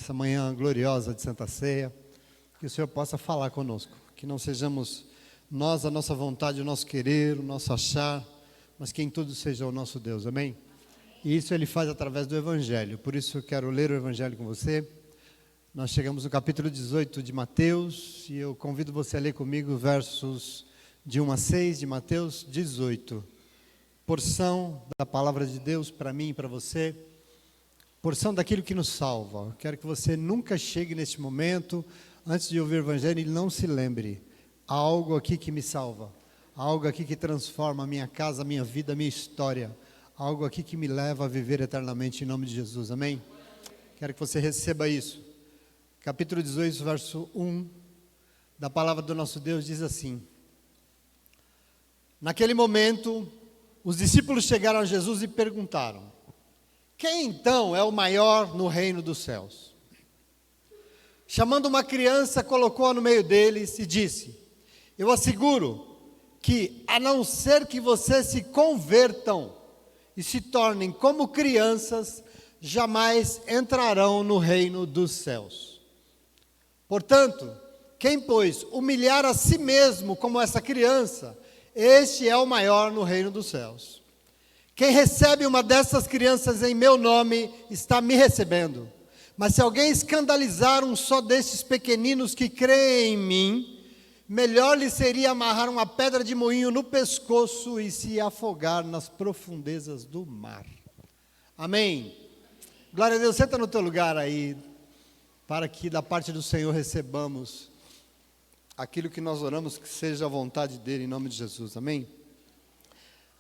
nessa manhã gloriosa de Santa Ceia, que o Senhor possa falar conosco, que não sejamos nós a nossa vontade, o nosso querer, o nosso achar, mas que em tudo seja o nosso Deus, amém? E isso Ele faz através do Evangelho, por isso eu quero ler o Evangelho com você. Nós chegamos no capítulo 18 de Mateus, e eu convido você a ler comigo versos de 1 a 6 de Mateus 18. Porção da palavra de Deus para mim e para você, porção daquilo que nos salva. Eu quero que você nunca chegue neste momento, antes de ouvir o Evangelho, e não se lembre, há algo aqui que me salva, há algo aqui que transforma a minha casa, a minha vida, a minha história, há algo aqui que me leva a viver eternamente em nome de Jesus, amém? Quero que você receba isso. Capítulo 18, verso 1, da palavra do nosso Deus diz assim: Naquele momento, os discípulos chegaram a Jesus e perguntaram: quem então é o maior no reino dos céus? Chamando uma criança, colocou-a no meio deles e disse: eu asseguro que, a não ser que vocês se convertam e se tornem como crianças, jamais entrarão no reino dos céus. Portanto, quem, pois, humilhar a si mesmo como essa criança, este é o maior no reino dos céus. Quem recebe uma dessas crianças em meu nome, está me recebendo. Mas se alguém escandalizar um só destes pequeninos que creem em mim, melhor lhe seria amarrar uma pedra de moinho no pescoço e se afogar nas profundezas do mar. Amém. Glória a Deus, senta no teu lugar aí, para que da parte do Senhor recebamos aquilo que nós oramos, que seja a vontade dEle, em nome de Jesus, amém?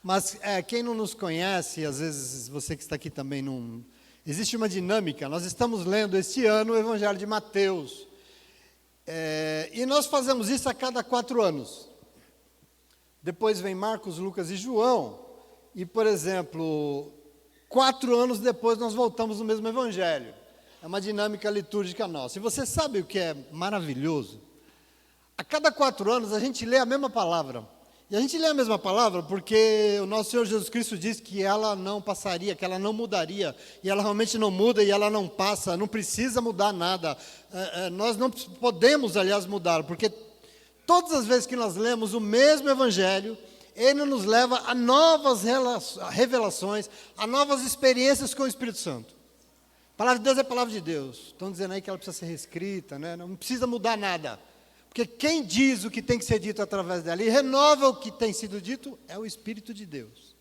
Mas quem não nos conhece, às vezes você que está aqui também não... Existe uma dinâmica, nós estamos lendo este ano o Evangelho de Mateus, e nós fazemos isso a cada 4 anos. Depois vem Marcos, Lucas e João, e por exemplo, 4 anos depois nós voltamos no mesmo Evangelho. É uma dinâmica litúrgica nossa. E você sabe o que é maravilhoso? A cada 4 anos a gente lê a mesma palavra. E a gente lê a mesma palavra porque o nosso Senhor Jesus Cristo diz que ela não passaria, que ela não mudaria. E ela realmente não muda e ela não passa, não precisa mudar nada. Nós não podemos, aliás, mudar, porque todas as vezes que nós lemos o mesmo Evangelho, ele nos leva a novas revelações, a novas experiências com o Espírito Santo. A palavra de Deus é a palavra de Deus. Estão dizendo aí que ela precisa ser reescrita, né? Não precisa mudar nada. Porque quem diz o que tem que ser dito através dela e renova o que tem sido dito é o Espírito de Deus.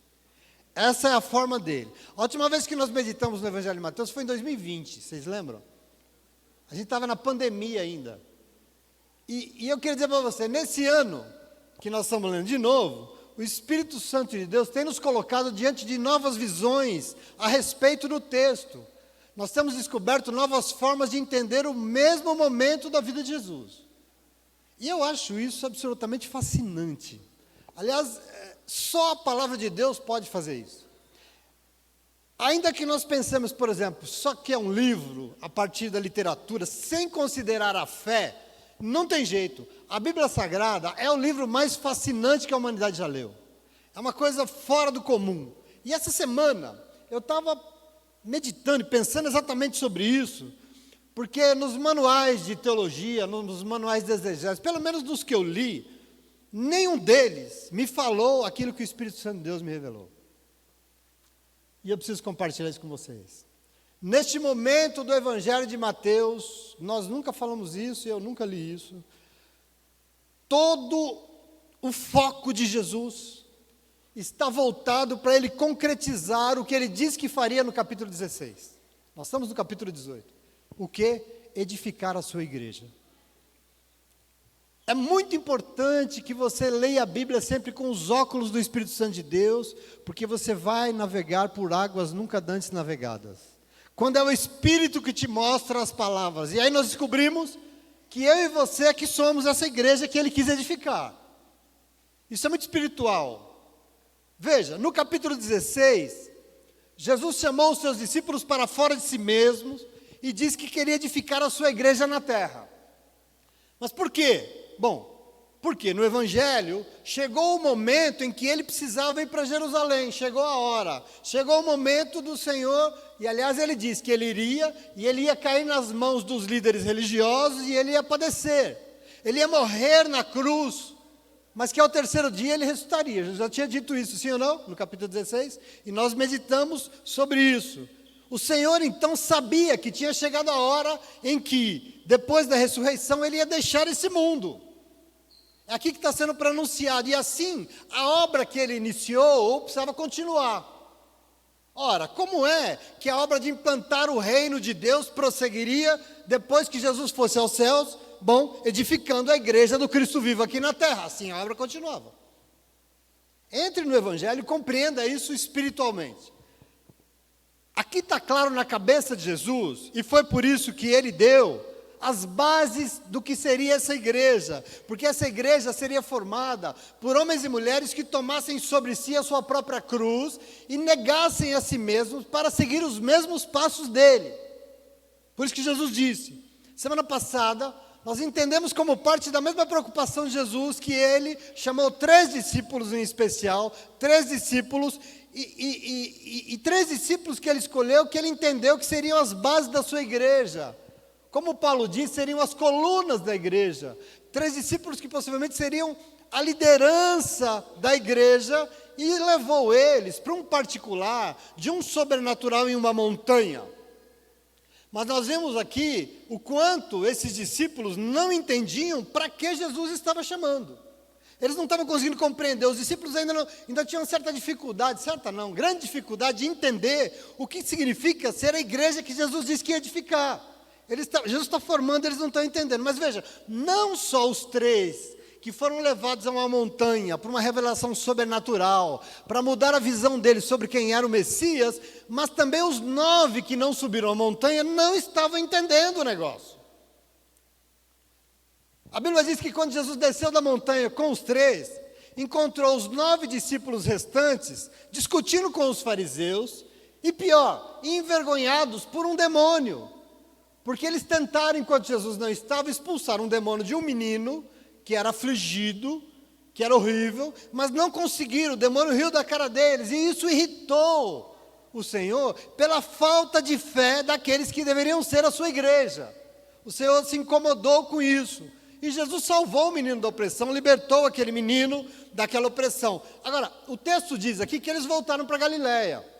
Essa é a forma dele. A última vez que nós meditamos no Evangelho de Mateus foi em 2020, vocês lembram? A gente estava na pandemia ainda. E eu queria dizer para você, nesse ano que nós estamos lendo de novo, o Espírito Santo de Deus tem nos colocado diante de novas visões a respeito do texto. Nós temos descoberto novas formas de entender o mesmo momento da vida de Jesus. E eu acho isso absolutamente fascinante. Aliás, só a palavra de Deus pode fazer isso. Ainda que nós pensemos, por exemplo, só que é um livro a partir da literatura, sem considerar a fé, não tem jeito. A Bíblia Sagrada é o livro mais fascinante que a humanidade já leu. É uma coisa fora do comum. E essa semana, eu estava meditando e pensando exatamente sobre isso, porque nos manuais de teologia, nos manuais de exegese, pelo menos dos que eu li, nenhum deles me falou aquilo que o Espírito Santo de Deus me revelou. E eu preciso compartilhar isso com vocês. Neste momento do Evangelho de Mateus, nós nunca falamos isso, eu nunca li isso. Todo o foco de Jesus está voltado para ele concretizar o que ele disse que faria no capítulo 16. Nós estamos no capítulo 18. O que? Edificar a sua igreja. É muito importante que você leia a Bíblia sempre com os óculos do Espírito Santo de Deus, porque você vai navegar por águas nunca antes navegadas. Quando é o Espírito que te mostra as palavras. E aí nós descobrimos que eu e você é que somos essa igreja que ele quis edificar. Isso é muito espiritual. Veja, no capítulo 16, Jesus chamou os seus discípulos para fora de si mesmos e disse que queria edificar a sua igreja na terra. Mas por quê? Bom, Porque no Evangelho chegou o momento em que ele precisava ir para Jerusalém, chegou a hora, chegou o momento do Senhor, e aliás ele disse que ele iria, e ele ia cair nas mãos dos líderes religiosos, e ele ia padecer, ele ia morrer na cruz, mas que ao terceiro dia ele ressuscitaria. Jesus já tinha dito isso, sim ou não? No capítulo 16, e nós meditamos sobre isso. O Senhor então sabia que tinha chegado a hora em que, depois da ressurreição, ele ia deixar esse mundo. É aqui que está sendo pronunciado, e assim, a obra que ele iniciou precisava continuar. Ora, como é que a obra de implantar o reino de Deus prosseguiria depois que Jesus fosse aos céus? Bom, edificando a igreja do Cristo vivo aqui na terra. Assim a obra continuava. Entre no Evangelho e compreenda isso espiritualmente. Aqui está claro na cabeça de Jesus, e foi por isso que ele deu as bases do que seria essa igreja, porque essa igreja seria formada por homens e mulheres que tomassem sobre si a sua própria cruz e negassem a si mesmos para seguir os mesmos passos dele. Por isso que Jesus disse, semana passada, nós entendemos como parte da mesma preocupação de Jesus, que ele chamou 3 discípulos em especial, 3 discípulos, e 3 discípulos que ele escolheu, que ele entendeu que seriam as bases da sua igreja. Como Paulo disse, seriam as colunas da igreja. 3 discípulos que possivelmente seriam a liderança da igreja, e levou eles para um particular de um sobrenatural em uma montanha. Mas nós vemos aqui o quanto esses discípulos não entendiam para que Jesus estava chamando. Eles não estavam conseguindo compreender, os discípulos ainda tinham certa dificuldade, grande dificuldade de entender o que significa ser a igreja que Jesus disse que ia edificar. Jesus está formando, eles não estão entendendo. Mas veja, não só os 3 que foram levados a uma montanha, para uma revelação sobrenatural, para mudar a visão deles sobre quem era o Messias, mas também os 9 que não subiram a montanha não estavam entendendo o negócio. A Bíblia diz que quando Jesus desceu da montanha com os 3, encontrou os 9 discípulos restantes discutindo com os fariseus, e pior, envergonhados por um demônio. Porque eles tentaram, enquanto Jesus não estava, expulsar um demônio de um menino que era afligido, que era horrível, mas não conseguiram, o demônio riu da cara deles, e isso irritou o Senhor pela falta de fé daqueles que deveriam ser a sua igreja. O Senhor se incomodou com isso, e Jesus salvou o menino da opressão, libertou aquele menino daquela opressão. Agora, o texto diz aqui que eles voltaram para Galiléia.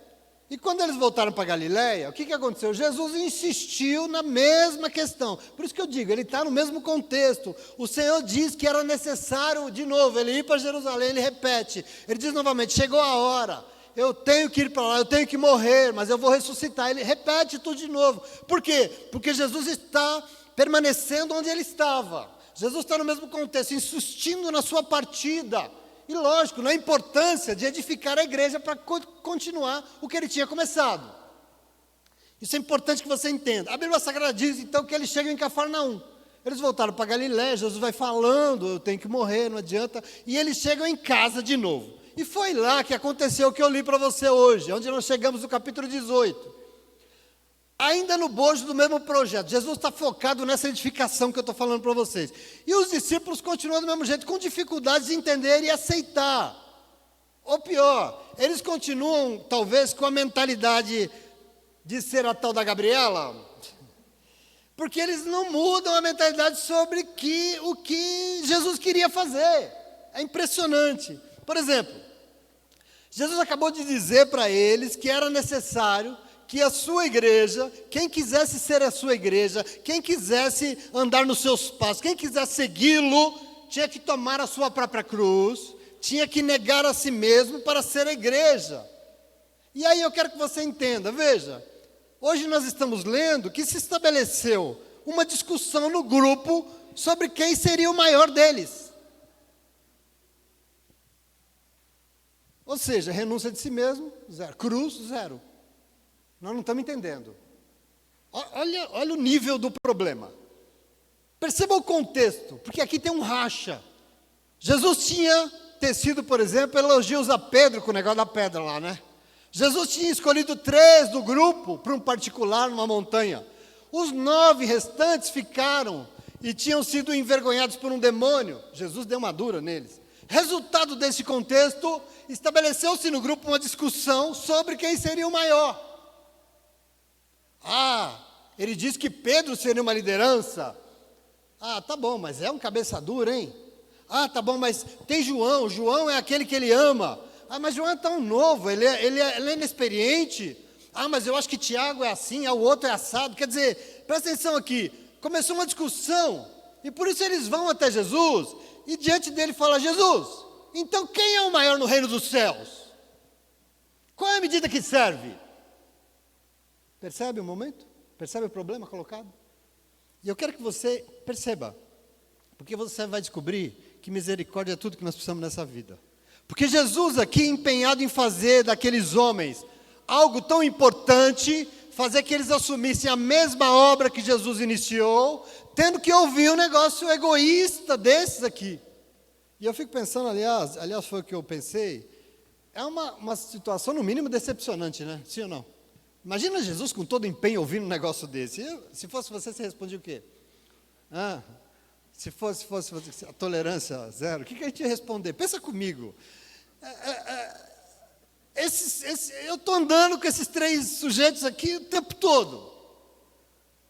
E quando eles voltaram para Galiléia, o que aconteceu? Jesus insistiu na mesma questão. Por isso que eu digo, ele está no mesmo contexto. O Senhor diz que era necessário, de novo, ele ir para Jerusalém, ele repete. Ele diz novamente, chegou a hora, eu tenho que ir para lá, eu tenho que morrer, mas eu vou ressuscitar. Ele repete tudo de novo. Por quê? Porque Jesus está permanecendo onde ele estava. Jesus está no mesmo contexto, insistindo na sua partida. E lógico, na importância de edificar a igreja para continuar o que ele tinha começado. Isso é importante que você entenda. A Bíblia Sagrada diz então que eles chegam em Cafarnaum. Eles voltaram para Galiléia, Jesus vai falando, eu tenho que morrer, não adianta. E eles chegam em casa de novo. E foi lá que aconteceu o que eu li para você hoje, onde nós chegamos no capítulo 18. Ainda no bojo do mesmo projeto. Jesus está focado nessa edificação que eu estou falando para vocês. E os discípulos continuam do mesmo jeito, com dificuldades de entender e aceitar. Ou pior, eles continuam, talvez, com a mentalidade de ser a tal da Gabriela, porque eles não mudam a mentalidade sobre o que Jesus queria fazer. É impressionante. Por exemplo, Jesus acabou de dizer para eles que era necessário que a sua igreja, quem quisesse ser a sua igreja, quem quisesse andar nos seus passos, quem quisesse segui-lo, tinha que tomar a sua própria cruz, tinha que negar a si mesmo para ser a igreja. E aí eu quero que você entenda, veja, hoje nós estamos lendo que se estabeleceu uma discussão no grupo sobre quem seria o maior deles. Ou seja, renúncia de si mesmo, 0. Cruz, 0. Nós não estamos entendendo. Olha o nível do problema. Perceba o contexto, porque aqui tem um racha. Jesus tinha tecido, por exemplo, elogios a Pedro com o negócio da pedra lá, né? Jesus tinha escolhido 3 do grupo para um particular numa montanha. Os 9 restantes ficaram e tinham sido envergonhados por um demônio. Jesus deu uma dura neles. Resultado desse contexto, estabeleceu-se no grupo uma discussão sobre quem seria o maior. Ele disse que Pedro seria uma liderança. Tá bom, mas é um cabeça dura, hein? Tá bom, mas tem João. João é aquele que ele ama. Mas João é tão novo, ele é inexperiente. Mas eu acho que Tiago é assim, o outro é assado. Quer dizer, presta atenção aqui. Começou uma discussão, e por isso eles vão até Jesus, e diante dele fala: Jesus, então quem é o maior no reino dos céus? Qual é a medida que serve? Percebe o momento? Percebe o problema colocado? E eu quero que você perceba, porque você vai descobrir que misericórdia é tudo que nós precisamos nessa vida. Porque Jesus aqui, empenhado em fazer daqueles homens algo tão importante, fazer que eles assumissem a mesma obra que Jesus iniciou, tendo que ouvir um negócio egoísta desses aqui. E eu fico pensando, aliás foi o que eu pensei, é uma situação no mínimo decepcionante, né? Sim ou não? Imagina Jesus com todo empenho ouvindo um negócio desse. Se fosse você respondia o quê? Se fosse a tolerância zero, o que a gente ia responder? Pensa comigo. Eu estou andando com esses 3 sujeitos aqui o tempo todo.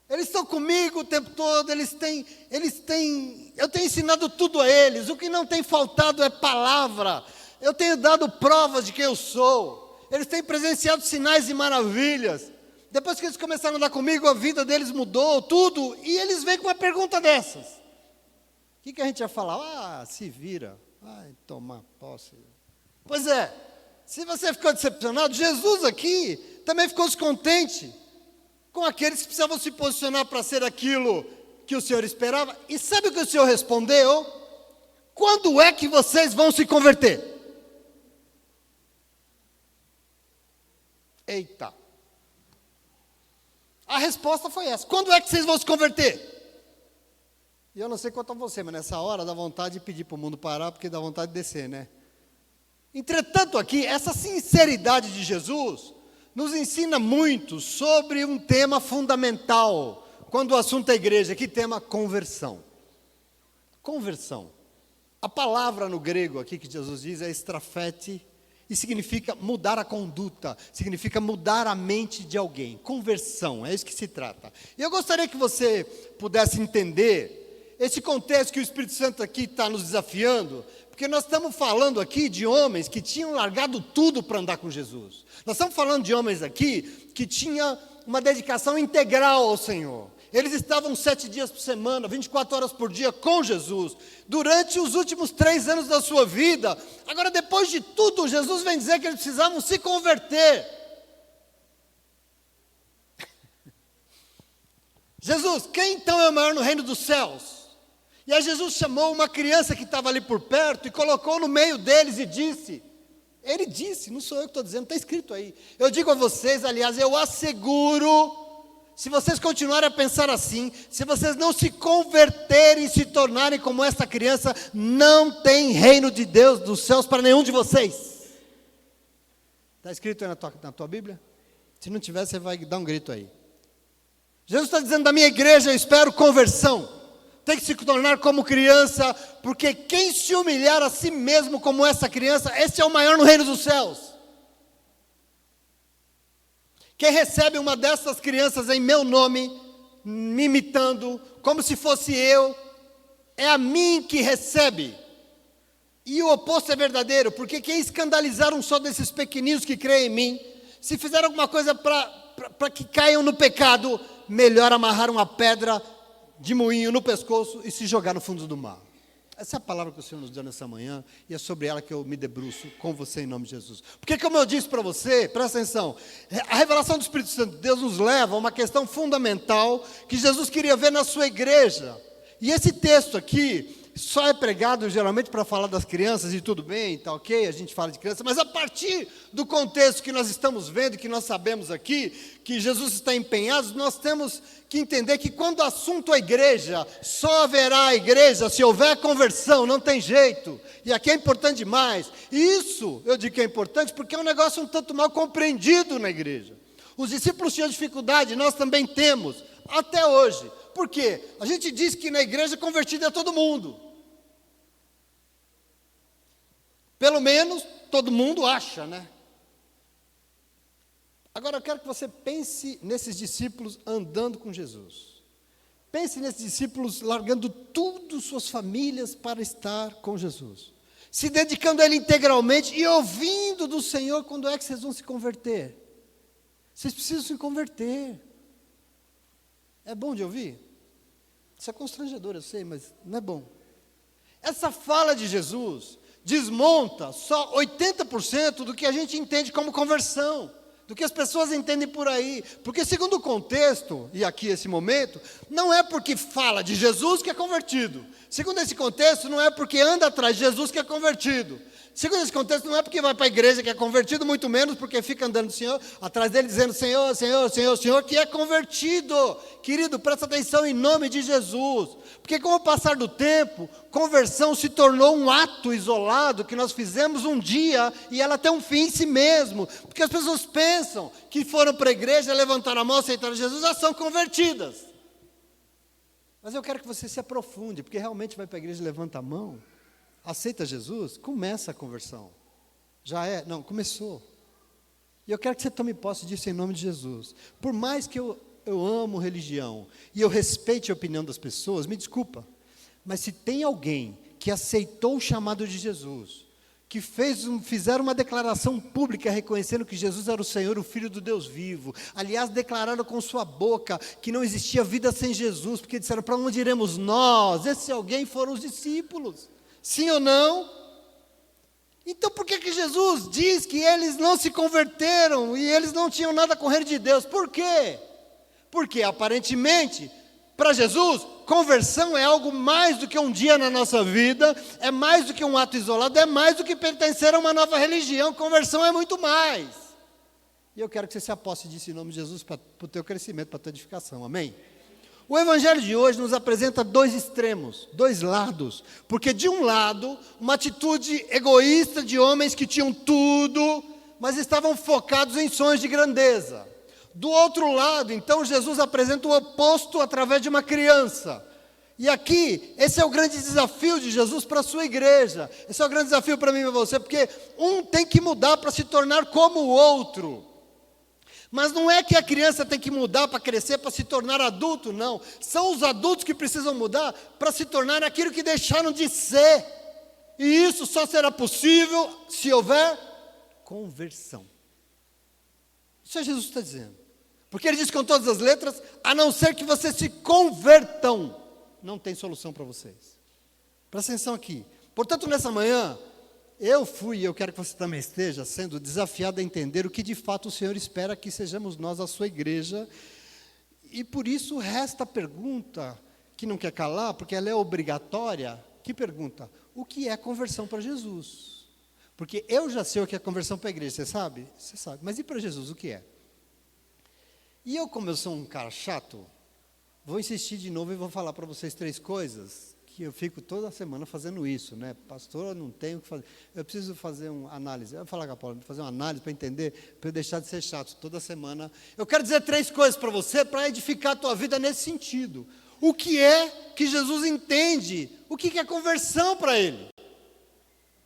Eles estão comigo o tempo todo, eu tenho ensinado tudo a eles. O que não tem faltado é palavra. Eu tenho dado provas de quem eu sou. Eles têm presenciado sinais e maravilhas. Depois que eles começaram a andar comigo, a vida deles mudou, tudo. E eles vêm com uma pergunta dessas. O que a gente ia falar? Se vira, vai tomar posse. Pois é, se você ficou decepcionado, Jesus aqui também ficou descontente com aqueles que precisavam se posicionar para ser aquilo que o Senhor esperava. E sabe o que o Senhor respondeu? Quando é que vocês vão se converter? Eita! A resposta foi essa: quando é que vocês vão se converter? E eu não sei quanto a você, mas nessa hora dá vontade de pedir para o mundo parar, porque dá vontade de descer, né? Entretanto aqui, essa sinceridade de Jesus nos ensina muito sobre um tema fundamental, quando o assunto é igreja. Que tema? Conversão. Conversão. A palavra no grego aqui que Jesus diz é estrafete, e significa mudar a conduta, significa mudar a mente de alguém. Conversão, é isso que se trata. E eu gostaria que você pudesse entender esse contexto que o Espírito Santo aqui está nos desafiando, porque nós estamos falando aqui de homens que tinham largado tudo para andar com Jesus. Nós estamos falando de homens aqui que tinham uma dedicação integral ao Senhor. Eles estavam 7 dias por semana, 24 horas por dia com Jesus, durante os últimos 3 anos da sua vida. Agora, depois de tudo, Jesus vem dizer que eles precisavam se converter. Jesus, quem então é o maior no reino dos céus? E aí Jesus chamou uma criança que estava ali por perto e colocou no meio deles e disse, ele disse, não sou eu que estou dizendo, está escrito aí. Eu digo a vocês, aliás, eu asseguro, se vocês continuarem a pensar assim, se vocês não se converterem e se tornarem como essa criança, não tem reino de Deus dos céus para nenhum de vocês. Está escrito aí na tua Bíblia? Se não tiver, você vai dar um grito aí. Jesus está dizendo: da minha igreja eu espero conversão. Tem que se tornar como criança, porque quem se humilhar a si mesmo como essa criança, esse é o maior no reino dos céus. Quem recebe uma dessas crianças em meu nome, me imitando, como se fosse eu, é a mim que recebe. E o oposto é verdadeiro, porque quem escandalizar um só desses pequeninos que creem em mim, se fizer alguma coisa para que caiam no pecado, melhor amarrar uma pedra de moinho no pescoço e se jogar no fundo do mar. Essa é a palavra que o Senhor nos deu nessa manhã, e é sobre ela que eu me debruço com você em nome de Jesus. Porque, como eu disse para você, presta atenção, a revelação do Espírito Santo de Deus nos leva a uma questão fundamental que Jesus queria ver na sua igreja. E esse texto aqui só é pregado geralmente para falar das crianças, e tudo bem, tá ok, a gente fala de criança, mas a partir do contexto que nós estamos vendo, que nós sabemos aqui, que Jesus está empenhado, nós temos que entender que quando o assunto é igreja, só haverá igreja se houver conversão, não tem jeito. E aqui é importante demais. E isso, eu digo que é importante porque é um negócio um tanto mal compreendido na igreja. Os discípulos tinham dificuldade, nós também temos, até hoje, Por quê? A gente diz que na igreja convertido é todo mundo. Pelo menos todo mundo acha, né? Agora eu quero que você pense nesses discípulos andando com Jesus. Pense nesses discípulos largando tudo, suas famílias, para estar com Jesus. Se dedicando a Ele integralmente e ouvindo do Senhor quando é que vocês vão se converter. Vocês precisam se converter. É bom de ouvir? Isso é constrangedor, eu sei, mas não é bom. Essa fala de Jesus desmonta só 80% do que a gente entende como conversão, do que as pessoas entendem por aí. Porque segundo o contexto, e aqui esse momento, não é porque fala de Jesus que é convertido. Segundo esse contexto, não é porque anda atrás de Jesus que é convertido. Segundo esse contexto, não é porque vai para a igreja que é convertido, muito menos porque fica andando do Senhor, atrás dele dizendo Senhor, Senhor, Senhor, Senhor, que é convertido. Querido, presta atenção em nome de Jesus. Porque com o passar do tempo, conversão se tornou um ato isolado que nós fizemos um dia e ela tem um fim em si mesmo. Porque as pessoas pensam que foram para a igreja, levantaram a mão, aceitaram Jesus, já são convertidas. Mas eu quero que você se aprofunde, porque realmente vai para a igreja e levanta a mão, aceita Jesus, começa a conversão. Já é? Não, começou. E eu quero que você tome posse disso em nome de Jesus. Por mais que eu amo religião e eu respeite a opinião das pessoas, me desculpa, mas se tem alguém que aceitou o chamado de Jesus, que fizeram uma declaração pública reconhecendo que Jesus era o Senhor, o Filho do Deus vivo, aliás, declararam com sua boca que não existia vida sem Jesus, porque disseram, para onde iremos nós? Esse alguém foram os discípulos. Sim ou não? Então por que Jesus diz que eles não se converteram e eles não tinham nada com o reino de Deus? Por quê? Porque aparentemente, para Jesus, conversão é algo mais do que um dia na nossa vida, é mais do que um ato isolado, é mais do que pertencer a uma nova religião. Conversão é muito mais. E eu quero que você se aposse disso em nome de Jesus para o teu crescimento, para a tua edificação. Amém? O evangelho de hoje nos apresenta dois extremos, dois lados, porque de um lado, uma atitude egoísta de homens que tinham tudo, mas estavam focados em sonhos de grandeza. Do outro lado, então, Jesus apresenta o oposto através de uma criança. E aqui, esse é o grande desafio de Jesus para a sua igreja, esse é o grande desafio para mim e para você, porque um tem que mudar para se tornar como o outro. Mas não é que a criança tem que mudar para crescer, para se tornar adulto, não. São os adultos que precisam mudar para se tornar aquilo que deixaram de ser. E isso só será possível se houver conversão. Isso é Jesus que está dizendo. Porque ele diz com todas as letras, a não ser que vocês se convertam, não tem solução para vocês. Presta atenção aqui. Portanto, nessa manhã, eu quero que você também esteja sendo desafiado a entender o que de fato o Senhor espera que sejamos nós, a sua igreja. E por isso resta a pergunta, que não quer calar, porque ela é obrigatória. Que pergunta? O que é conversão para Jesus? Porque eu já sei o que é conversão para a igreja, você sabe? Você sabe. Mas e para Jesus, o que é? E eu, como eu sou um cara chato, vou insistir de novo e vou falar para vocês 3 coisas que eu fico toda semana fazendo isso, né? Pastor, eu não tenho o que fazer. Eu preciso fazer uma análise. Eu vou falar com a Paula, fazer uma análise para entender, para eu deixar de ser chato toda semana. Eu quero dizer 3 coisas para você, para edificar a tua vida nesse sentido. O que é que Jesus entende? O que é conversão para Ele?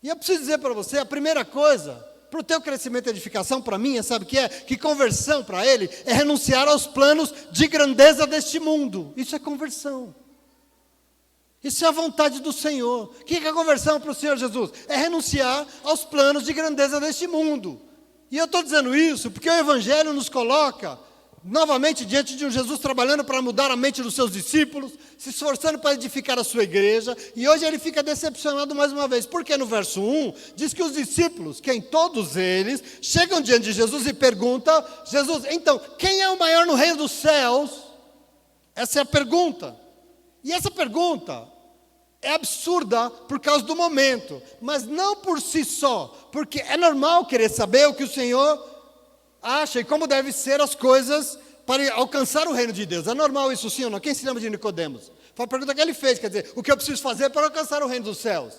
E eu preciso dizer para você, a primeira coisa, para o teu crescimento e edificação, para mim, sabe o que é? Que conversão para Ele é renunciar aos planos de grandeza deste mundo. Isso é conversão. Isso é a vontade do Senhor. O que é a conversão para o Senhor Jesus? É renunciar aos planos de grandeza deste mundo. E eu estou dizendo isso porque o Evangelho nos coloca novamente diante de um Jesus trabalhando para mudar a mente dos seus discípulos, se esforçando para edificar a sua igreja, e hoje ele fica decepcionado mais uma vez, porque no verso 1, diz que os discípulos, quem todos eles, chegam diante de Jesus e perguntam, Jesus, então, quem é o maior no reino dos céus? Essa é a pergunta. E essa pergunta é absurda por causa do momento, mas não por si só, porque é normal querer saber o que o Senhor acha e como devem ser as coisas para alcançar o reino de Deus. É normal isso, sim ou não? Quem se lembra de Nicodemos? Foi a pergunta que ele fez, quer dizer, o que eu preciso fazer para alcançar o reino dos céus?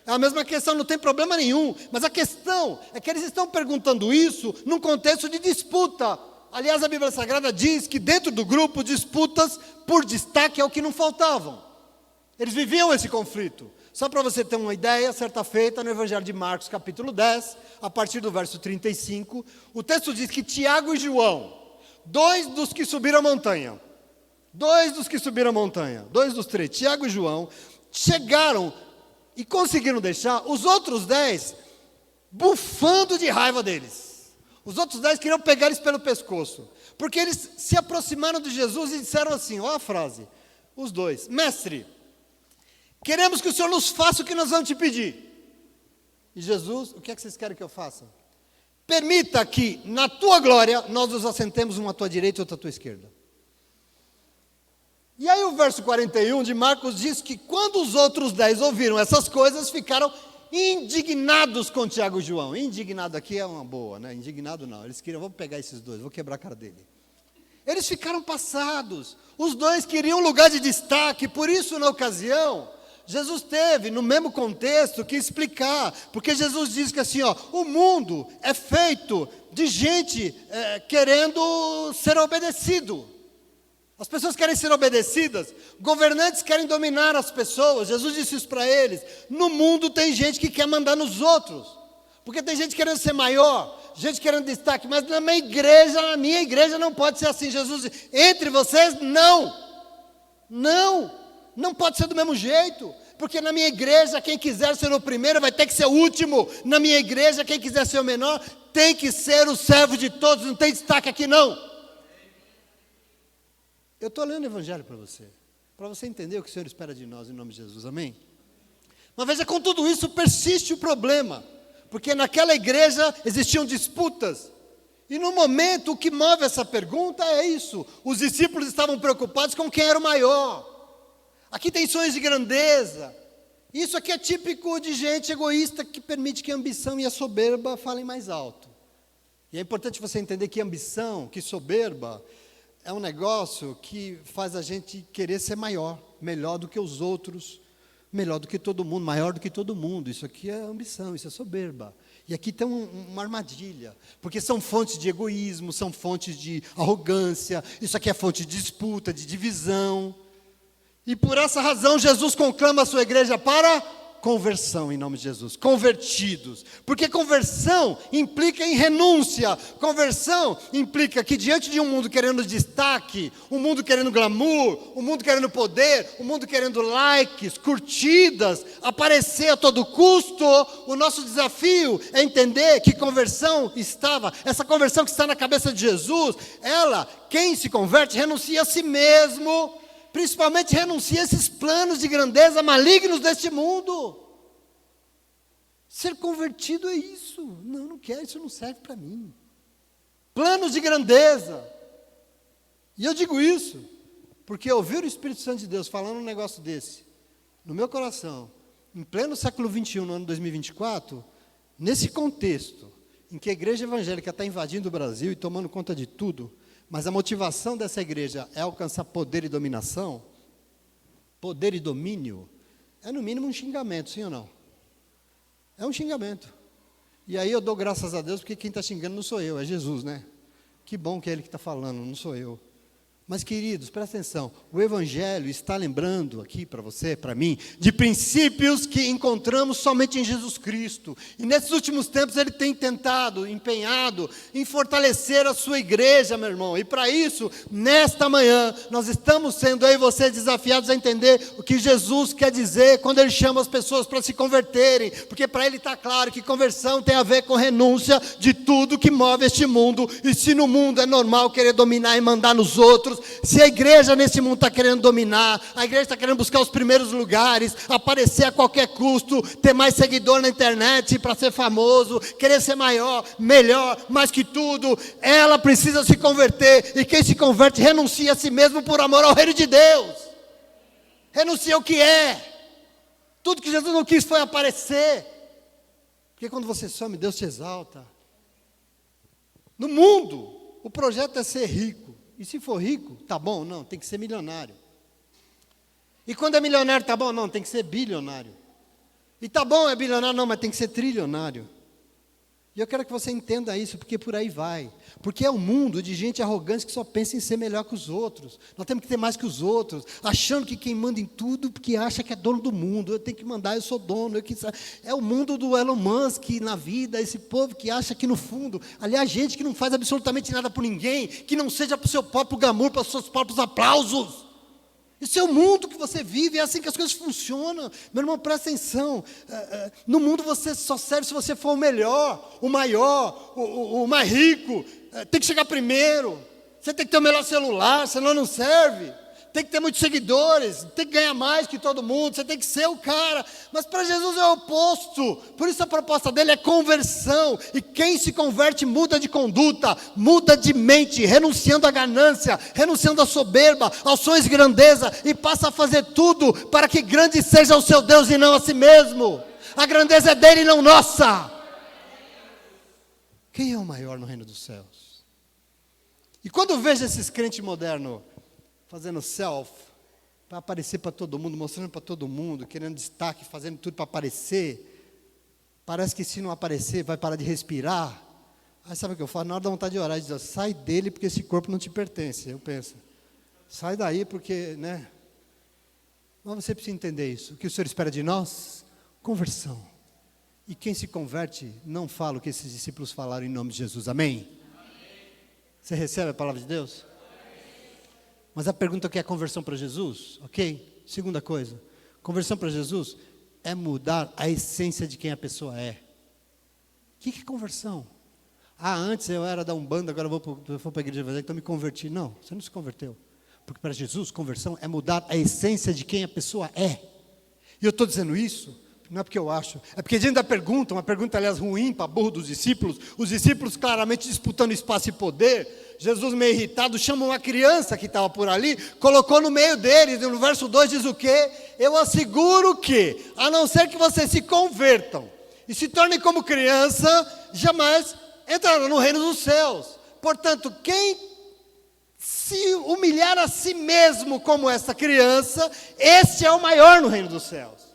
É a mesma questão, não tem problema nenhum, mas a questão é que eles estão perguntando isso num contexto de disputa. Aliás, a Bíblia Sagrada diz que dentro do grupo, disputas por destaque é o que não faltavam. Eles viviam esse conflito. Só para você ter uma ideia, certa feita, no Evangelho de Marcos, capítulo 10, a partir do verso 35, o texto diz que Tiago e João, dois dos que subiram a montanha, dois dos três, Tiago e João, chegaram e conseguiram deixar os outros 10 bufando de raiva deles. Os outros 10 queriam pegar eles pelo pescoço, porque eles se aproximaram de Jesus e disseram assim, olha a frase, os dois, mestre, queremos que o Senhor nos faça o que nós vamos te pedir. E Jesus, o que é que vocês querem que eu faça? Permita que, na tua glória, nós nos assentemos uma à tua direita e outra à tua esquerda. E aí o verso 41 de Marcos diz que quando os outros 10 ouviram essas coisas, ficaram indignados com Tiago e João. Indignado aqui é uma boa, né? Indignado não, eles queriam, vou pegar esses dois, vou quebrar a cara dele. Eles ficaram passados, os dois queriam um lugar de destaque, por isso na ocasião, Jesus teve, no mesmo contexto, que explicar, porque Jesus diz que assim, ó, o mundo é feito de gente querendo ser obedecido. As pessoas querem ser obedecidas, governantes querem dominar as pessoas. Jesus disse isso para eles. No mundo tem gente que quer mandar nos outros, porque tem gente querendo ser maior, gente querendo destaque, mas na minha igreja não pode ser assim. Jesus disse, entre vocês, não pode ser do mesmo jeito, porque na minha igreja quem quiser ser o primeiro vai ter que ser o último, na minha igreja quem quiser ser o menor tem que ser o servo de todos, não tem destaque aqui não. Eu estou lendo o Evangelho para você entender o que o Senhor espera de nós, em nome de Jesus, amém? Mas veja, com tudo isso persiste o problema, porque naquela igreja existiam disputas, e no momento o que move essa pergunta é isso, os discípulos estavam preocupados com quem era o maior, aqui tem sonhos de grandeza, isso aqui é típico de gente egoísta que permite que a ambição e a soberba falem mais alto, e é importante você entender que ambição, que soberba, é um negócio que faz a gente querer ser maior, melhor do que os outros, melhor do que todo mundo, maior do que todo mundo. Isso aqui é ambição, isso é soberba. E aqui tem uma armadilha, porque são fontes de egoísmo, são fontes de arrogância, isso aqui é fonte de disputa, de divisão. E por essa razão Jesus conclama a sua igreja para conversão, em nome de Jesus, convertidos, porque conversão implica em renúncia, conversão implica que diante de um mundo querendo destaque, um mundo querendo glamour, um mundo querendo poder, um mundo querendo likes, curtidas, aparecer a todo custo, o nosso desafio é entender que essa conversão que está na cabeça de Jesus, quem se converte, renuncia a si mesmo, principalmente renuncia a esses planos de grandeza malignos deste mundo. Ser convertido é isso. Não quero, isso não serve para mim. Planos de grandeza. E eu digo isso porque ouvir o Espírito Santo de Deus falando um negócio desse no meu coração, em pleno século 21, no ano 2024, nesse contexto em que a igreja evangélica está invadindo o Brasil e tomando conta de tudo, mas a motivação dessa igreja é alcançar poder e dominação, poder e domínio, é no mínimo um xingamento, sim ou não? É um xingamento. E aí eu dou graças a Deus, porque quem está xingando não sou eu, é Jesus, né? Que bom que é Ele que está falando, não sou eu. Mas, queridos, presta atenção, o Evangelho está lembrando aqui para você, para mim, de princípios que encontramos somente em Jesus Cristo. E nesses últimos tempos Ele tem tentado, empenhado em fortalecer a sua igreja, meu irmão. E para isso, nesta manhã, nós estamos sendo eu e você desafiados a entender o que Jesus quer dizer quando Ele chama as pessoas para se converterem. Porque para Ele está claro que conversão tem a ver com renúncia de tudo que move este mundo. E se no mundo é normal querer dominar e mandar nos outros, se a igreja nesse mundo está querendo dominar, a igreja está querendo buscar os primeiros lugares, aparecer a qualquer custo, ter mais seguidor na internet para ser famoso, querer ser maior, melhor, mais que tudo, ela precisa se converter, e quem se converte renuncia a si mesmo por amor ao reino de Deus, renuncia ao que é, tudo que Jesus não quis foi aparecer, porque quando você some, Deus te exalta. No mundo, o projeto é ser rico. E se for rico, tá bom? Não, tem que ser milionário. E quando é milionário, tá bom? Não, tem que ser bilionário. E tá bom, é bilionário? Não, mas tem que ser trilionário. E eu quero que você entenda isso, porque por aí vai. Porque é um mundo de gente arrogante que só pensa em ser melhor que os outros. Nós temos que ter mais que os outros, achando que quem manda em tudo, porque acha que é dono do mundo. Eu tenho que mandar, eu sou dono. É o mundo do Elon Musk na vida, esse povo que acha que no fundo, aliás, gente que não faz absolutamente nada por ninguém, que não seja para o seu próprio glamour, para os seus próprios aplausos. Esse é o mundo que você vive, é assim que as coisas funcionam. Meu irmão, presta atenção. No mundo você só serve se você for o melhor, o maior, o mais rico. Tem que chegar primeiro. Você tem que ter o melhor celular, senão não serve. Tem que ter muitos seguidores, tem que ganhar mais que todo mundo, você tem que ser o cara. Mas para Jesus é o oposto. Por isso a proposta dele é conversão. E quem se converte muda de conduta, muda de mente, renunciando à ganância, renunciando à soberba, aos sonhos de grandeza, e passa a fazer tudo para que grande seja o seu Deus e não a si mesmo. A grandeza é dele e não nossa. Quem é o maior no reino dos céus? E quando eu vejo esses crentes modernos fazendo self, para aparecer para todo mundo, mostrando para todo mundo, querendo destaque, fazendo tudo para aparecer, parece que se não aparecer, vai parar de respirar. Aí sabe o que eu falo? Na hora da vontade de orar, eu digo, sai dele porque esse corpo não te pertence. Eu penso, sai daí porque, né? Mas você precisa entender isso. O que o Senhor espera de nós? Conversão. E quem se converte, não fala o que esses discípulos falaram em nome de Jesus. Amém? Você recebe a palavra de Deus? Mas a pergunta é o que é conversão para Jesus, ok? Segunda coisa, conversão para Jesus é mudar a essência de quem a pessoa é. O que é conversão? Antes eu era da Umbanda, agora eu vou para a igreja evangélica, então me converti. Não, você não se converteu. Porque para Jesus, conversão é mudar a essência de quem a pessoa é. E eu estou dizendo isso, não é porque eu acho, é porque diante da pergunta, uma pergunta aliás ruim para burro dos discípulos, os discípulos claramente disputando espaço e poder, Jesus meio irritado, chama uma criança que estava por ali, colocou no meio deles, e no verso 2 diz o quê? Eu asseguro que, a não ser que vocês se convertam, e se tornem como criança, jamais entrarão no reino dos céus. Portanto, quem se humilhar a si mesmo como essa criança, esse é o maior no reino dos céus.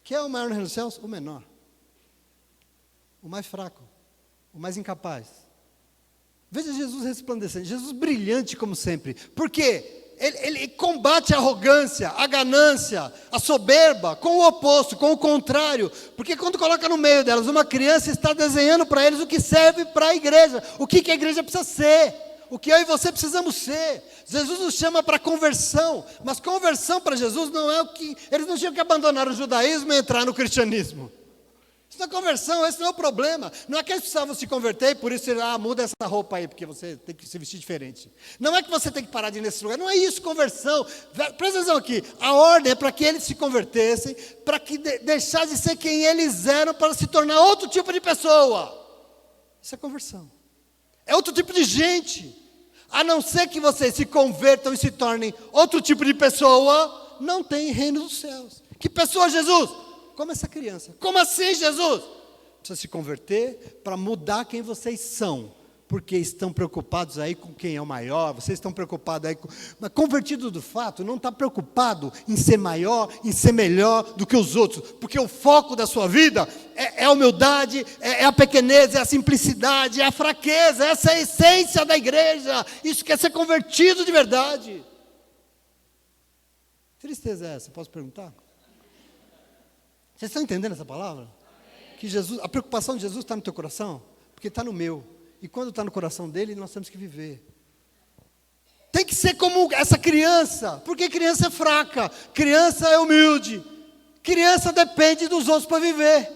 Quem é o maior no reino dos céus? O menor. O mais fraco. O mais incapaz. Veja Jesus resplandecendo, Jesus brilhante como sempre. Por quê? Ele combate a arrogância, a ganância, a soberba, com o oposto, com o contrário. Porque quando coloca no meio delas uma criança, está desenhando para eles o que serve para a igreja. O que a igreja precisa ser. O que eu e você precisamos ser. Jesus nos chama para conversão. Mas conversão para Jesus não é o que... Eles não tinham que abandonar o judaísmo e entrar no cristianismo. Isso não é conversão, esse não é o problema. Não é que eles precisavam se converter e por isso muda essa roupa aí, porque você tem que se vestir diferente. Não é que você tem que parar de ir nesse lugar, não é isso, conversão. Presta atenção aqui, a ordem é para que eles se convertessem, para que deixassem de ser quem eles eram, para se tornar outro tipo de pessoa. Isso é conversão. É outro tipo de gente. A não ser que vocês se convertam e se tornem outro tipo de pessoa, não tem reino dos céus. Que pessoa, Jesus? Como essa criança. Como assim, Jesus? Precisa se converter para mudar quem vocês são. Porque estão preocupados aí com quem é o maior, vocês estão preocupados aí com... Mas convertido do fato, não está preocupado em ser maior, em ser melhor do que os outros. Porque o foco da sua vida é a humildade, é a pequenez, é a simplicidade, é a fraqueza. Essa é a essência da igreja. Isso quer ser convertido de verdade. Que tristeza é essa? Posso perguntar? Vocês estão entendendo essa palavra? Que Jesus, a preocupação de Jesus está no teu coração? Porque está no meu. E quando está no coração dele, nós temos que viver. Tem que ser como essa criança. Porque criança é fraca. Criança é humilde. Criança depende dos outros para viver.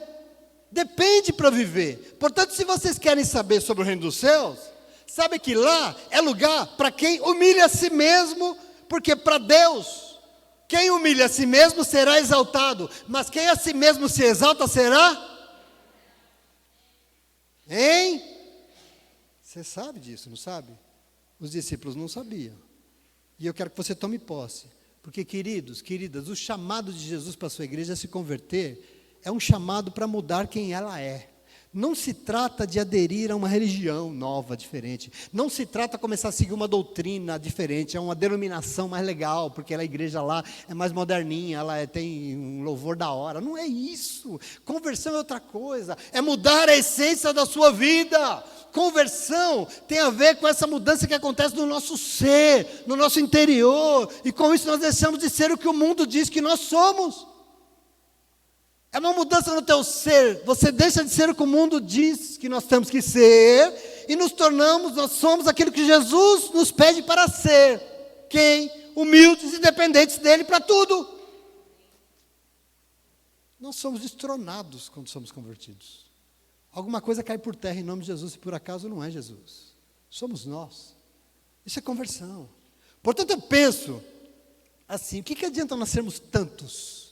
Depende para viver. Portanto, se vocês querem saber sobre o reino dos céus, sabe que lá é lugar para quem humilha a si mesmo. Porque para Deus... Quem humilha a si mesmo será exaltado, mas quem a si mesmo se exalta será? Hein? Você sabe disso, não sabe? Os discípulos não sabiam. E eu quero que você tome posse. Porque, queridos, queridas, o chamado de Jesus para a sua igreja a se converter é um chamado para mudar quem ela é. Não se trata de aderir a uma religião nova, diferente. Não se trata de começar a seguir uma doutrina diferente, é uma denominação mais legal, porque a igreja lá é mais moderninha, ela tem um louvor da hora. Não é isso. Conversão é outra coisa. É mudar a essência da sua vida. Conversão tem a ver com essa mudança que acontece no nosso ser, no nosso interior. E com isso nós deixamos de ser o que o mundo diz que nós somos. É uma mudança no teu ser. Você deixa de ser o que o mundo diz que nós temos que ser e nós somos aquilo que Jesus nos pede para ser. Quem? Humildes e dependentes dele para tudo. Nós somos destronados quando somos convertidos. Alguma coisa cai por terra em nome de Jesus e por acaso não é Jesus. Somos nós. Isso é conversão. Portanto, eu penso assim, o que adianta nós sermos tantos?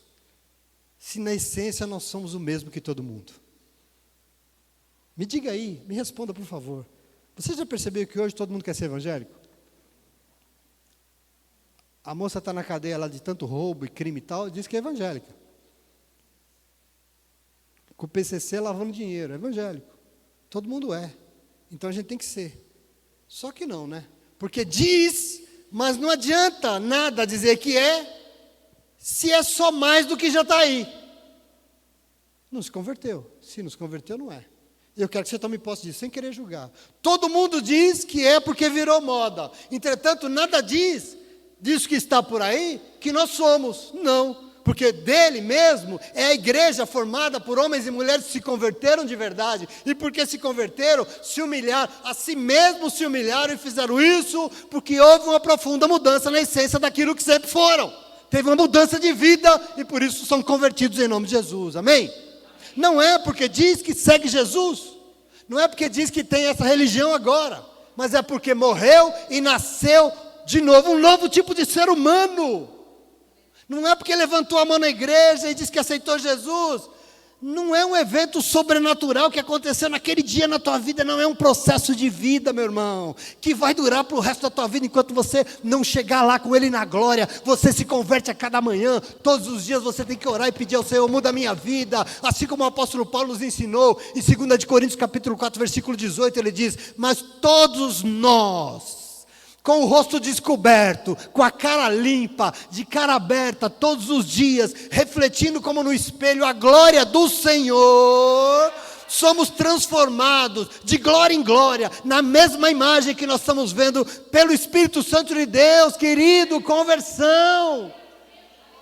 Se na essência nós somos o mesmo que todo mundo. Me diga aí, me responda por favor. Você já percebeu que hoje todo mundo quer ser evangélico? A moça está na cadeia lá de tanto roubo e crime e tal, e diz que é evangélica. Com o PCC lavando dinheiro, é evangélico. Todo mundo é. Então a gente tem que ser. Só que não, né? Porque diz, mas não adianta nada dizer que é, se é só mais do que já está aí. Não se converteu. Se não se converteu, não é. Eu quero que você tome posse disso, sem querer julgar. Todo mundo diz que é porque virou moda. Entretanto, nada diz disso que está por aí, que nós somos. Não. Porque dele mesmo é a igreja formada por homens e mulheres que se converteram de verdade. E porque se converteram, se humilharam, a si mesmos se humilharam e fizeram isso porque houve uma profunda mudança na essência daquilo que sempre foram. Teve uma mudança de vida e por isso são convertidos em nome de Jesus, amém? Não é porque diz que segue Jesus, não é porque diz que tem essa religião agora, mas é porque morreu e nasceu de novo, um novo tipo de ser humano. Não é porque levantou a mão na igreja e disse que aceitou Jesus. Não é um evento sobrenatural que aconteceu naquele dia na tua vida, não é um processo de vida, meu irmão, que vai durar para o resto da tua vida, enquanto você não chegar lá com Ele na glória. Você se converte a cada manhã, todos os dias você tem que orar e pedir ao Senhor, muda a minha vida, assim como o apóstolo Paulo nos ensinou, em 2 de Coríntios capítulo 4, versículo 18, ele diz, mas todos nós, com o rosto descoberto, com a cara limpa, de cara aberta, todos os dias, refletindo como no espelho a glória do Senhor, somos transformados de glória em glória, na mesma imagem que nós estamos vendo pelo Espírito Santo de Deus, querido, conversão.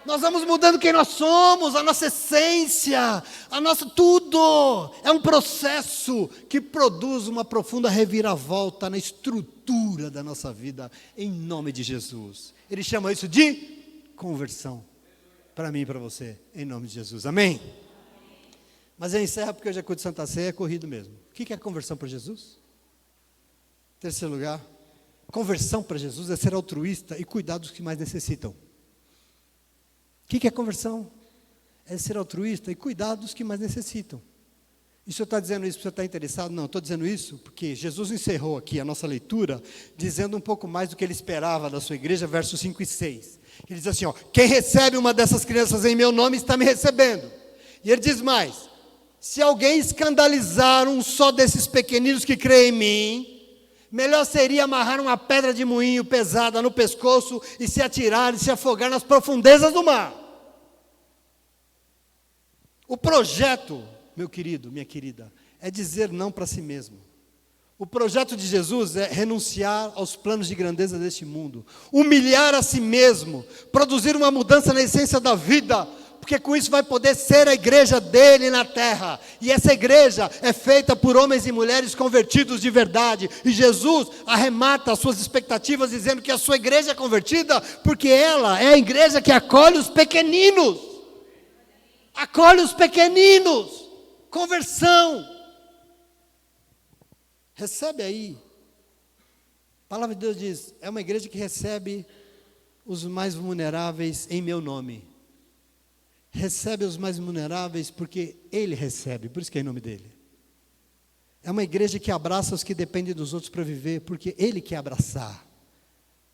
Nós vamos mudando quem nós somos, a nossa essência, a nossa tudo. É um processo que produz uma profunda reviravolta na estrutura da nossa vida, em nome de Jesus. Ele chama isso de conversão, para mim e para você, em nome de Jesus, amém? Mas eu encerro porque hoje é culto de Santa Ceia, é corrido mesmo. O que é conversão para Jesus? Terceiro lugar, conversão para Jesus é ser altruísta e cuidar dos que mais necessitam. O que é conversão? É ser altruísta e cuidar dos que mais necessitam. E o senhor está dizendo isso porque você está interessado? Não, estou dizendo isso porque Jesus encerrou aqui a nossa leitura, dizendo um pouco mais do que ele esperava da sua igreja, versos 5 e 6. Ele diz assim, quem recebe uma dessas crianças em meu nome está me recebendo. E ele diz mais, se alguém escandalizar um só desses pequeninos que crê em mim, melhor seria amarrar uma pedra de moinho pesada no pescoço e se atirar e se afogar nas profundezas do mar. O projeto, meu querido, minha querida, é dizer não para si mesmo. O projeto de Jesus é renunciar aos planos de grandeza deste mundo, humilhar a si mesmo, produzir uma mudança na essência da vida, porque com isso vai poder ser a igreja dele na terra, e essa igreja é feita por homens e mulheres convertidos de verdade, e Jesus arremata as suas expectativas dizendo que a sua igreja é convertida, porque ela é a igreja que acolhe os pequeninos, conversão, recebe aí, a palavra de Deus diz, é uma igreja que recebe os mais vulneráveis em meu nome, recebe os mais vulneráveis porque Ele recebe, por isso que é em nome dEle. É uma igreja que abraça os que dependem dos outros para viver, porque Ele quer abraçar.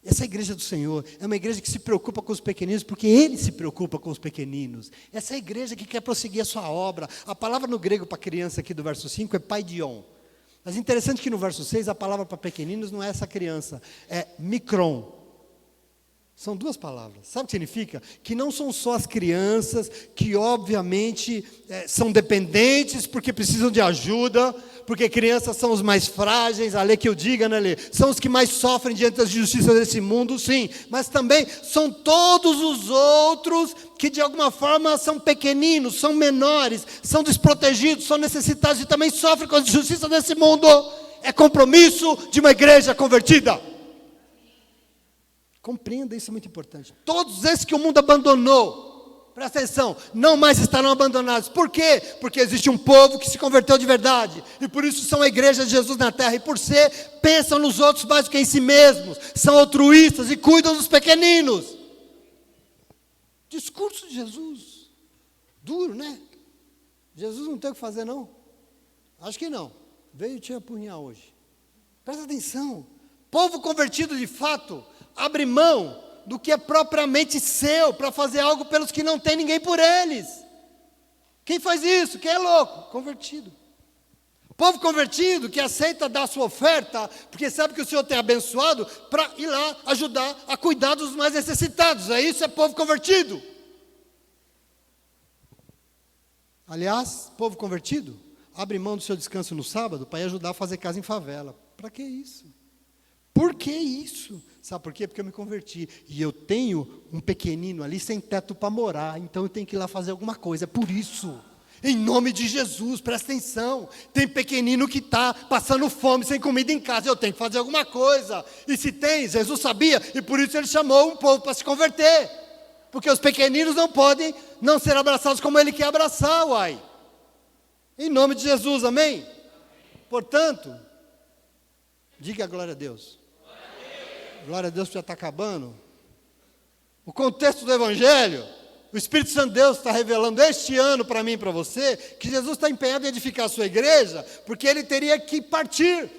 Essa igreja do Senhor é uma igreja que se preocupa com os pequeninos, porque Ele se preocupa com os pequeninos. Essa é a igreja que quer prosseguir a sua obra. A palavra no grego para criança aqui do verso 5 é paidion. Mas interessante que no verso 6 a palavra para pequeninos não é essa criança, é micron. São duas palavras. Sabe o que significa? Que não são só as crianças que obviamente são dependentes porque precisam de ajuda, porque crianças são os mais frágeis, a lei que eu diga, né, Lê? São os que mais sofrem diante das justiças desse mundo, sim. Mas também são todos os outros que de alguma forma são pequeninos, são menores, são desprotegidos, são necessitados e também sofrem com a justiça desse mundo. É compromisso de uma igreja convertida. Compreenda, isso é muito importante. Todos esses que o mundo abandonou, presta atenção, não mais estarão abandonados. Por quê? Porque existe um povo que se converteu de verdade. E por isso são a igreja de Jesus na terra. E por ser, pensam nos outros mais do que em si mesmos. São altruístas e cuidam dos pequeninos. Discurso de Jesus. Duro, né? Jesus não tem o que fazer, não? Acho que não. Veio te apurrinhar hoje. Presta atenção. Povo convertido de fato abre mão do que é propriamente seu para fazer algo pelos que não tem ninguém por eles. Quem faz isso? Quem é louco? Convertido. Povo convertido que aceita dar sua oferta, porque sabe que o Senhor tem abençoado, para ir lá ajudar a cuidar dos mais necessitados. É isso, é povo convertido. Aliás, povo convertido abre mão do seu descanso no sábado para ir ajudar a fazer casa em favela. Para que isso? Por que isso? Sabe por quê? Porque eu me converti. E eu tenho um pequenino ali sem teto para morar. Então eu tenho que ir lá fazer alguma coisa. É por isso. Em nome de Jesus, presta atenção. Tem pequenino que está passando fome, sem comida em casa. Eu tenho que fazer alguma coisa. E se tem, Jesus sabia. E por isso Ele chamou um povo para se converter. Porque os pequeninos não podem não ser abraçados como Ele quer abraçar, uai. Em nome de Jesus, amém? Portanto, diga glória a Deus. Glória a Deus que já está acabando. O contexto do Evangelho, o Espírito Santo de Deus está revelando este ano para mim e para você, que Jesus está empenhado em edificar a sua igreja, porque Ele teria que partir,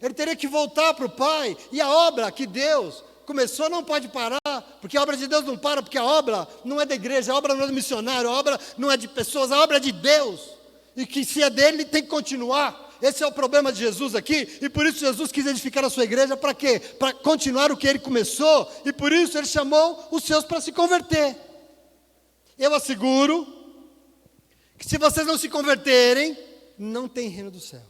Ele teria que voltar para o Pai, e a obra que Deus começou não pode parar, porque a obra de Deus não para, porque a obra não é da igreja, a obra não é do missionário, a obra não é de pessoas, a obra é de Deus, e que se é dele, tem que continuar. Esse é o problema de Jesus aqui, e por isso Jesus quis edificar a sua igreja, para quê? Para continuar o que Ele começou, e por isso Ele chamou os seus para se converter. Eu asseguro, que se vocês não se converterem, não tem reino dos céus.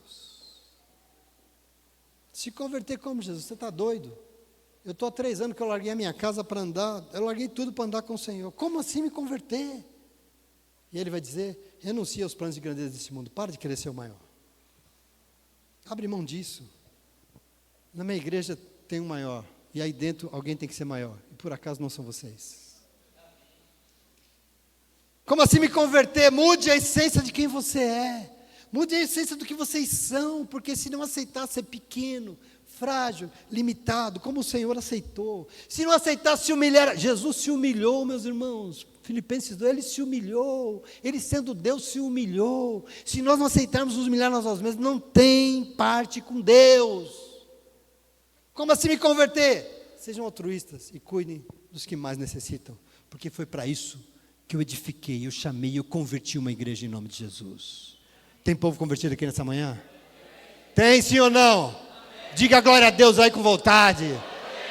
Se converter como, Jesus? Você está doido? Eu estou há 3 anos que eu larguei a minha casa para andar, eu larguei tudo para andar com o Senhor. Como assim me converter? E Ele vai dizer, renuncia aos planos de grandeza desse mundo, para de querer ser o maior. Abre mão disso. Na minha igreja tem um maior. E aí dentro alguém tem que ser maior. E por acaso não são vocês. Como assim me converter? Mude a essência de quem você é. Mude a essência do que vocês são. Porque se não aceitar ser pequeno, frágil, limitado, como o Senhor aceitou. Se não aceitar se humilhar. Jesus se humilhou, meus irmãos. Filipenses 2, Ele se humilhou, Ele sendo Deus se humilhou. Se nós não aceitarmos nos humilhar nós mesmos, não tem parte com Deus. Como assim me converter? Sejam altruístas e cuidem dos que mais necessitam, porque foi para isso que eu edifiquei, eu chamei, eu converti uma igreja em nome de Jesus. Tem povo convertido aqui nessa manhã? Tem sim ou não? Diga glória a Deus aí com vontade.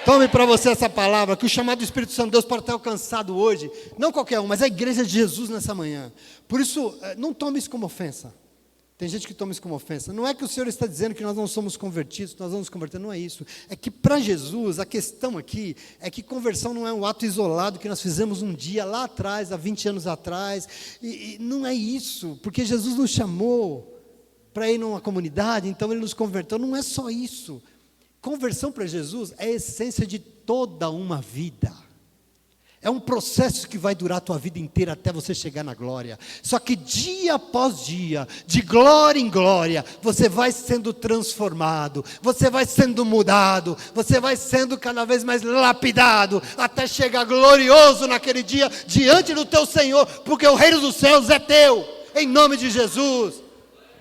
Tome para você essa palavra, que o chamado do Espírito Santo de Deus pode ter alcançado hoje, não qualquer um, mas a igreja de Jesus nessa manhã. Por isso, não tome isso como ofensa. Tem gente que toma isso como ofensa. Não é que o Senhor está dizendo que nós não somos convertidos, nós vamos nos converter, não é isso. É que para Jesus, a questão aqui, é que conversão não é um ato isolado que nós fizemos um dia lá atrás, há 20 anos atrás, e não é isso, porque Jesus nos chamou para ir numa comunidade, então Ele nos converteu, não é só isso. Conversão para Jesus é a essência de toda uma vida. É um processo que vai durar a tua vida inteira até você chegar na glória. Só que dia após dia, de glória em glória, você vai sendo transformado, você vai sendo mudado, você vai sendo cada vez mais lapidado, até chegar glorioso naquele dia, diante do teu Senhor, porque o reino dos céus é teu, em nome de Jesus.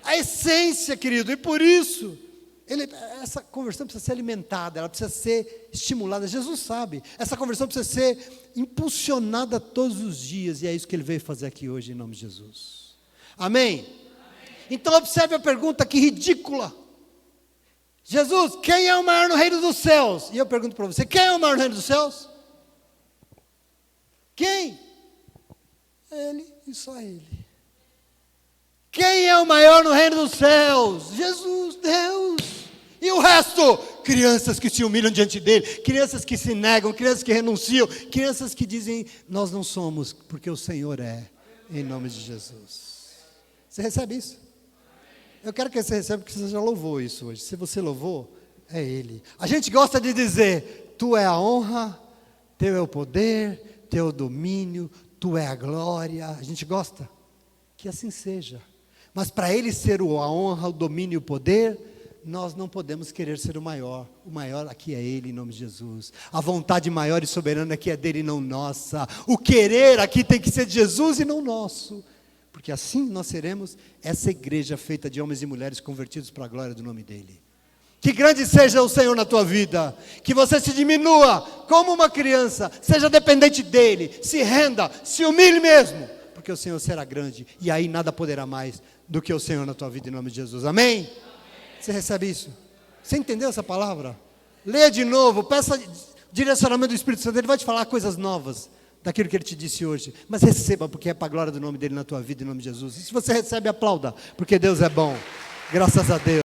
A essência, querido, e por isso, Essa conversão precisa ser alimentada, ela precisa ser estimulada. Jesus sabe, essa conversão precisa ser impulsionada todos os dias, e é isso que ele veio fazer aqui hoje, em nome de Jesus. Amém? Então observe a pergunta, que ridícula. Jesus, quem é o maior no reino dos céus? E eu pergunto para você, quem é o maior no reino dos céus? Quem? Ele e só ele. Quem é o maior no reino dos céus? Jesus, Deus. E o resto? Crianças que se humilham diante dele, crianças que se negam, crianças que renunciam, crianças que dizem, nós não somos, porque o Senhor é, em nome de Jesus. Você recebe isso? Eu quero que você receba, porque você já louvou isso hoje. Se você louvou, é Ele. A gente gosta de dizer, tu é a honra, teu é o poder, teu é o domínio, tu é a glória. A gente gosta? Que assim seja. Mas para Ele ser a honra, o domínio e o poder, nós não podemos querer ser o maior. O maior aqui é Ele, em nome de Jesus. A vontade maior e soberana aqui é dele e não nossa. O querer aqui tem que ser de Jesus e não nosso. Porque assim nós seremos essa igreja feita de homens e mulheres convertidos para a glória do nome dEle. Que grande seja o Senhor na tua vida. Que você se diminua como uma criança. Seja dependente dEle. Se renda, se humilhe mesmo. Porque o Senhor será grande. E aí nada poderá mais do que o Senhor na tua vida, em nome de Jesus. Amém? Você recebe isso? Você entendeu essa palavra? Leia de novo. Peça direcionamento do Espírito Santo. Ele vai te falar coisas novas daquilo que Ele te disse hoje, mas receba, porque é para a glória do nome dEle na tua vida, em nome de Jesus. E se você recebe, aplauda, porque Deus é bom, graças a Deus.